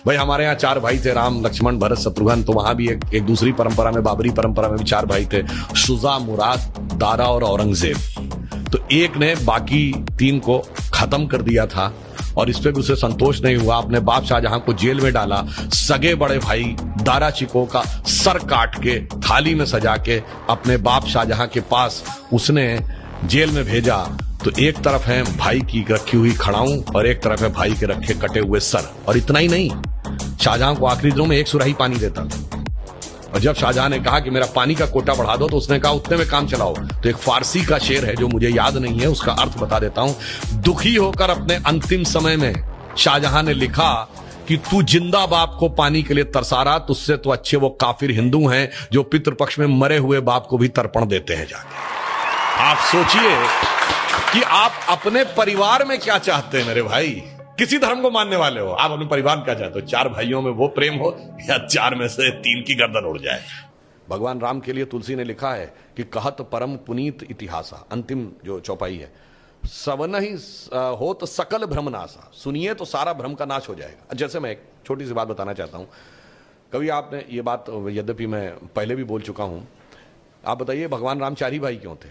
भाई हमारे यहाँ 4 भाई थे, राम लक्ष्मण भरत शत्रुघ्न। तो वहां भी एक दूसरी परंपरा में, बाबरी परंपरा में भी 4 भाई थे, शुजा, मुराद, दारा और औरंगजेब। तो एक ने बाकी 3 को खत्म कर दिया था और इस पे भी उसे संतोष नहीं हुआ। अपने बाप शाहजहां को जेल में डाला। सगे बड़े भाई दारा चिको का सर काट के थाली में सजा के अपने बाप शाहजहां के पास उसने जेल में भेजा। तो एक तरफ है भाई की रखी हुई खड़ाऊं और एक तरफ है भाई के रखे कटे हुए सर। और इतना ही नहीं, शाहजहां को आखिरी दिनों में 1 सुराही पानी देता था। और जब शाहजहां ने कहा कि मेरा पानी का कोटा बढ़ा दो, तो उसने कहा उतने में काम चलाओ। तो एक फारसी का शेर है जो मुझे याद नहीं है, उसका अर्थ बता देता हूं। दुखी होकर अपने अंतिम समय में शाहजहां ने लिखा कि तू जिंदा बाप को पानी के लिए तरसा रहा, तुझसे तो अच्छे वो काफिर हिंदू हैं जो पितृपक्ष में मरे हुए बाप को भी तर्पण देते हैं जाके। आप सोचिए कि आप अपने परिवार में क्या चाहते हैं मेरे भाई। किसी धर्म को मानने वाले हो, आप अपने परिवार में क्या चाहते हो? 4 भाइयों में वो प्रेम हो या 4 में से 3 की गर्दन उड़ जाए। भगवान राम के लिए तुलसी ने लिखा है कि कहत परम पुनीत इतिहासा, अंतिम जो चौपाई है, सवन ही हो तो सकल भ्रम नासा, सुनिए तो सारा भ्रम का नाश हो जाएगा। जैसे मैं एक छोटी सी बात बताना चाहता हूं। कभी आपने ये बात, यद्यपि मैं पहले भी बोल चुका हूं, आप बताइए भगवान राम 4 ही भाई क्यों थे?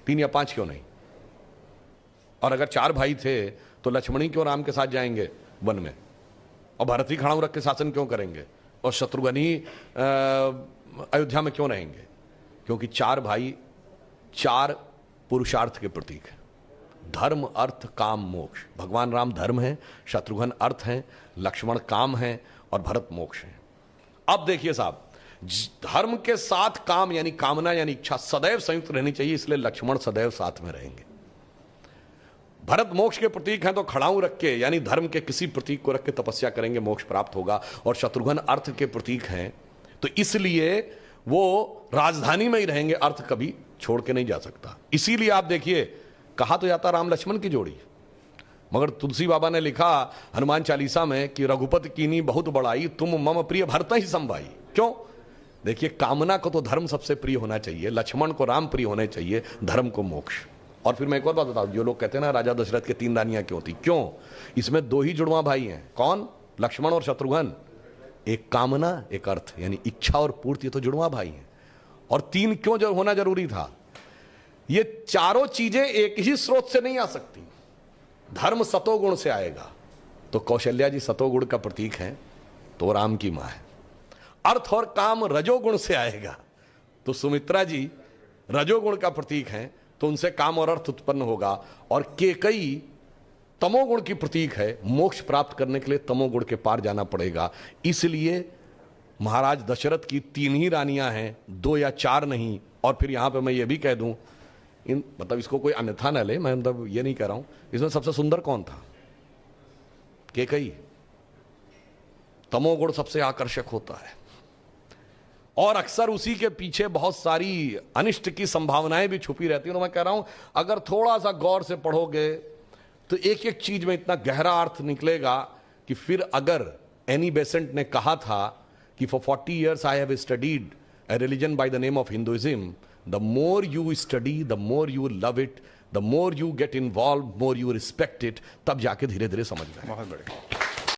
3 या 5 क्यों नहीं? और अगर 4 भाई थे तो लक्ष्मणी क्यों राम के साथ जाएंगे वन में? और भरत ही खड़ाऊ रख के शासन क्यों करेंगे? और शत्रुघ्न ही अयोध्या में क्यों रहेंगे? क्योंकि 4 भाई 4 पुरुषार्थ के प्रतीक है। धर्म, अर्थ, काम, मोक्ष। भगवान राम धर्म है, शत्रुघ्न अर्थ है, लक्ष्मण काम है और भरत मोक्ष है। अब देखिए साहब, धर्म के साथ काम यानी कामना यानी इच्छा सदैव संयुक्त रहनी चाहिए, इसलिए लक्ष्मण सदैव साथ में रहेंगे। भरत मोक्ष के प्रतीक हैं तो खड़ाऊ रख के यानी धर्म के किसी प्रतीक को रख के तपस्या करेंगे, मोक्ष प्राप्त होगा। और शत्रुघ्न अर्थ के प्रतीक हैं तो इसलिए वो राजधानी में ही रहेंगे, अर्थ कभी छोड़ के नहीं जा सकता। इसीलिए आप देखिए, कहा तो जाता राम लक्ष्मण की जोड़ी, मगर तुलसी बाबा ने लिखा हनुमान चालीसा में कि रघुपति कीनी बहुत बड़ाई, तुम मम प्रिय भरत ही संभाई। क्यों? देखिए, कामना को तो धर्म सबसे प्रिय होना चाहिए, लक्ष्मण को राम प्रिय होने चाहिए, धर्म को मोक्ष। और फिर मैं एक और बात बताऊं, जो लोग कहते हैं ना राजा दशरथ के 3 रानियां क्यों थी, क्यों? इसमें 2 ही जुड़वा भाई हैं। कौन? लक्ष्मण और शत्रुघ्न। एक कामना, एक अर्थ, यानी इच्छा और पूर्ति, तो जुड़वा भाई हैं। और 3 क्यों जो होना जरूरी था? ये चारों चीजें एक ही स्रोत से नहीं आ सकती। धर्म सतोगुण से आएगा, तो कौशल्या जी सतोगुण का प्रतीक है, तो राम की मां है। अर्थ और काम रजोगुण से आएगा, तो सुमित्रा जी रजोगुण का प्रतीक है, तो उनसे काम और अर्थ उत्पन्न होगा। और केकई तमोगुण की प्रतीक है, मोक्ष प्राप्त करने के लिए तमोगुण के पार जाना पड़ेगा। इसलिए महाराज दशरथ की 3 ही रानियां हैं, 2 या 4 नहीं। और फिर यहां पे मैं ये भी कह दूं, मतलब इसको कोई अन्यथा न ले, मैं मतलब ये नहीं कह रहा हूं, इसमें सबसे सुंदर कौन था? केकई। तमोगुण सबसे आकर्षक होता है और अक्सर उसी के पीछे बहुत सारी अनिष्ट की संभावनाएं भी छुपी रहती हैं। तो मैं कह रहा हूं, अगर थोड़ा सा गौर से पढ़ोगे तो एक एक चीज में इतना गहरा अर्थ निकलेगा कि फिर अगर एनी बेसेंट ने कहा था कि for 40 years I have studied a religion by the name of Hinduism, the more you study, the more you love it, the more you get involved, more you respect it, तब जाके धीरे धीरे समझ में। बहुत बढ़िया।